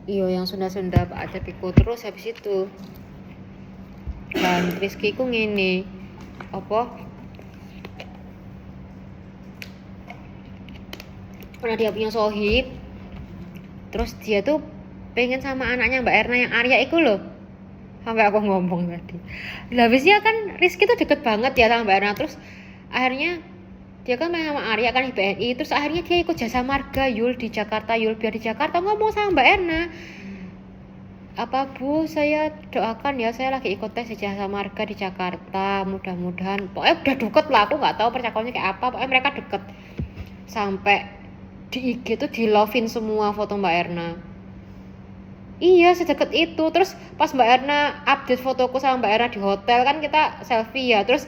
Iya yang Sunda-Sunda Pak Acep iku. Terus habis itu dan Rizky ku ngene apa pernah dia punya sohib terus dia tuh pengen sama anaknya Mbak Erna yang Arya itu loh, sampai aku ngomong tadi. Lah habisnya kan Rizky tuh deket banget ya sama Mbak Erna, terus akhirnya dia kan main sama Arya kan di BNI, terus akhirnya dia ikut jasa marga Yul di Jakarta, Yul biar di Jakarta ngomong sama Mbak Erna, apa Bu saya doakan ya saya lagi ikut tes jasa marga di Jakarta, mudah-mudahan pokoknya udah deket lah, aku nggak tahu percakapannya kayak apa, pokoknya mereka deket sampai di IG tuh di love-in semua foto Mbak Erna. Iya sedekat itu. Terus pas Mbak Erna update fotoku sama Mbak Erna di hotel kan kita selfie ya. Terus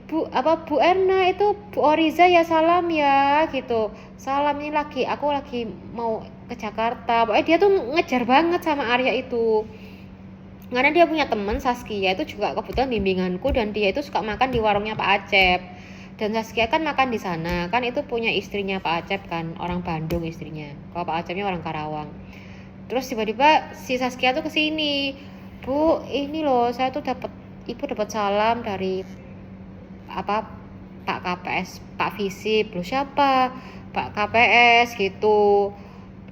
Bu Erna itu Bu Oriza ya salam ya gitu. Salam ini aku lagi mau ke Jakarta. Pokoknya dia tuh ngejar banget sama Arya itu. Karena dia punya teman Saskia itu juga kebetulan bimbinganku dan dia itu suka makan di warungnya Pak Acep. Dan Saskia kan makan di sana, kan itu punya istrinya Pak Acep kan, orang Bandung istrinya. Kalau Pak Acepnya orang Karawang. Terus tiba-tiba si Saskia tuh kesini, Bu ini loh saya tuh ibu dapat salam dari apa Pak KPS Pak Visip. Loh siapa? Pak KPS gitu.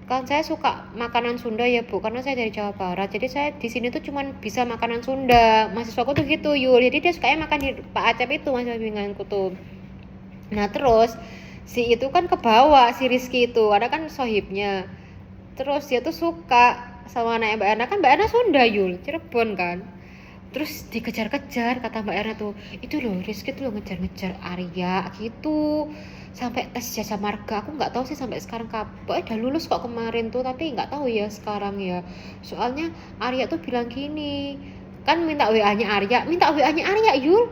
Kan saya suka makanan Sunda ya Bu, karena saya dari Jawa Barat, jadi saya di sini tuh cuman bisa makanan Sunda, mahasiswaku tuh gitu Yul, jadi dia sukanya makan di Pak Acep itu mahasiswa bimbinganku tuh. Nah terus si itu kan kebawa si Rizky itu, ada kan sohibnya, terus dia tuh suka sama anak Mbak Erna, kan Mbak Erna Sunda Yul, Cirebon kan. Terus dikejar-kejar kata Mbak Erna tuh, itu loh Rizky tuh loh ngejar-ngejar Arya gitu sampai tes jasa marga. Aku nggak tahu sih sampai sekarang kapan, udah lulus kok kemarin tuh, tapi nggak tahu ya sekarang ya. Soalnya Arya tuh bilang gini, kan minta WA-nya Arya Yul.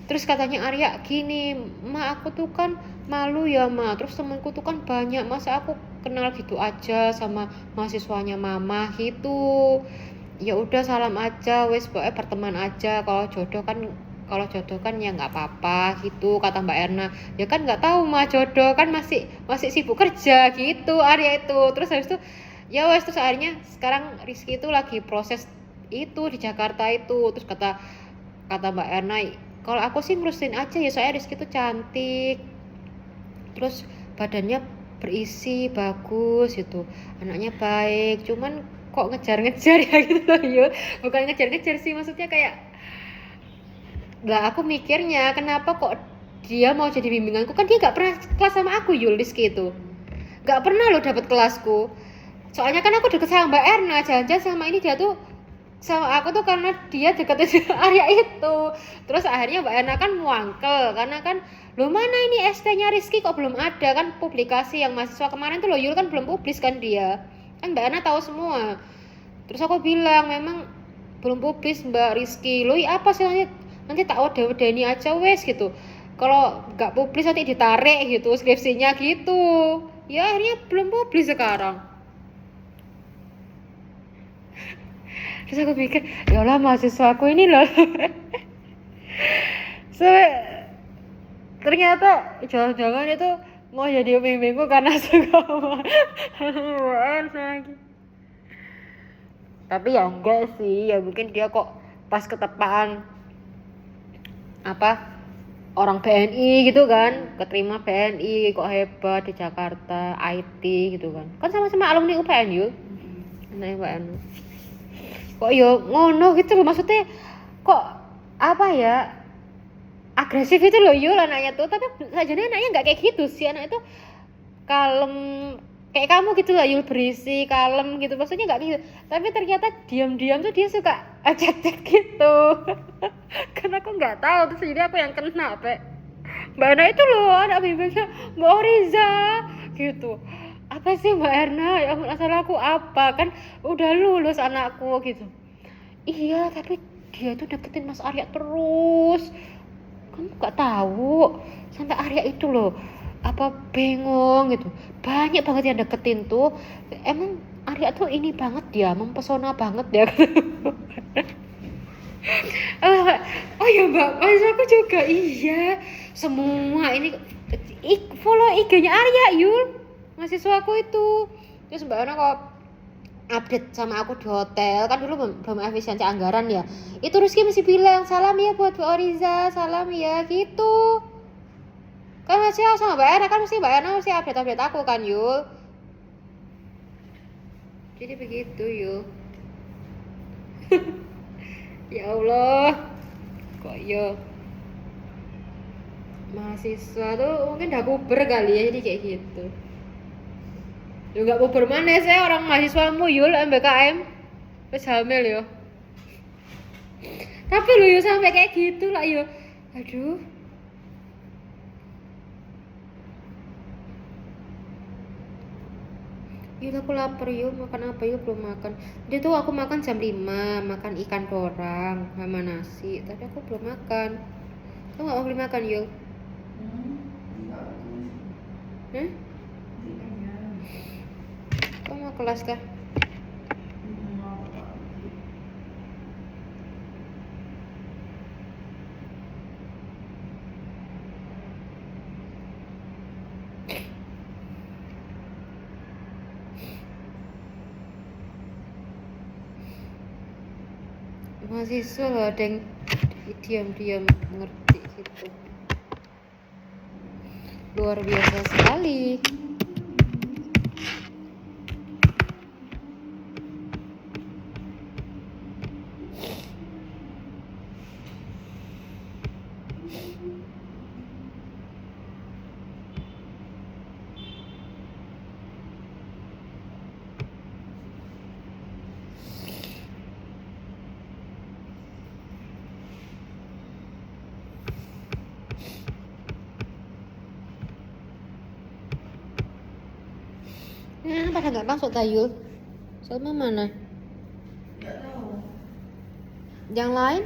Terus katanya Arya gini, Ma aku tuh kan malu ya Ma, terus temenku tuh kan banyak, masa aku kenal gitu aja sama mahasiswanya Mama gitu. Ya udah salam aja wes, pokoknya berteman aja, kalau jodoh kan ya nggak apa-apa gitu kata Mbak Erna. Ya kan nggak tahu mah jodoh kan masih masih sibuk kerja gitu Arya itu. Terus habis itu ya wes, terus akhirnya sekarang Rizky itu lagi proses itu di Jakarta itu. Terus kata kata Mbak Erna, kalau aku sih ngurusin aja ya, soalnya Rizky itu cantik, terus badannya berisi bagus gitu, anaknya baik, cuman kok ngejar-ngejar ya gitu loh yuk. Bukan ngejar-ngejar sih, maksudnya kayak lah aku mikirnya kenapa kok dia mau jadi bimbinganku, kan dia gak pernah kelas sama aku Yul. Rizky itu gak pernah loh dapet kelasku, soalnya kan aku deket sama Mbak Erna, jangan-jangan sama ini dia tuh sama aku tuh karena dia deketin Arya itu. Terus akhirnya Mbak Erna kan muangkel karena kan lo mana ini ST-nya Rizky kok belum ada, kan publikasi yang mahasiswa kemarin tuh lo Yul kan belum publis kan, dia kan Mbak Erna tahu semua. Terus aku bilang memang belum publis Mbak Rizky, lo apa sih, nanti tak wede-wedeni aja wes gitu, kalau nggak publis nanti ditarik gitu skripsinya gitu. Ya akhirnya belum publis sekarang. Terus aku pikir ya Allah mahasiswa aku ini loh. Ternyata jangan-jangan itu mau jadi pembimbingku karena suka lagi. Tapi ya enggak sih, ya mungkin dia kok pas ketepaan apa orang BNI gitu kan, keterima BNI kok hebat di Jakarta IT gitu kan sama-sama alumni UPN yuk, anaknya Mbak Anu kok yo ngono gitu loh, maksudnya kok apa ya, agresif itu loh yul anaknya tuh. Tapi sajane anaknya nggak kayak gitu sih, anak itu kalem kayak kamu gitu lah yul, berisi kalem gitu, maksudnya nggak gitu. Tapi ternyata diam-diam tuh dia suka chat-chat gitu. Karena aku nggak tahu, terus jadi aku yang kena Mbak Erna itu loh anak bimbingnya Mbak Oriza gitu. Apa sih Mbak Erna, ya ampun asal aku apa, kan udah lulus anakku gitu. Iya tapi dia tuh deketin Mas Arya terus, kamu nggak tahu, sampai Arya itu loh apa bengong gitu, banyak banget yang deketin tuh. Emang Arya tuh ini banget dia, mempesona banget ya. Oh ya Mbak, mas aku juga iya semua ini follow IG-nya Arya Yul, mahasiswaku itu. Terus Mbak Ana kok update sama aku di hotel, kan dulu belum efisiensi anggaran ya. Itu Rizky mesti bilang salam ya buat Bu Oriza, salam ya gitu. Kan masih sama Mbak Erna, kan mesti Mbak Erna mesti update aku kan Yul. Jadi begitu Yul. Ya Allah, kok yo mahasiswa tuh mungkin udah puber kali ya, jadi kayak gitu. Yo gak puber mana sih orang mahasiswa Yul MBKM wis hamil yo. Tapi lu yo sampai kayak gitu lah yo. Aduh. Yuk aku lapar yuk, makan apa yuk, belum makan. Jadi tuh aku makan jam 5, makan ikan dorang sama nasi, tapi aku belum makan. Kamu gak mau beli makan yuk? Kamu mau kelas kah? Mahasiswa loh, ada yang diam-diam ngerti gitu. Luar biasa sekali. Pada nggak masuk Tayul? Salma mana? Yang lain?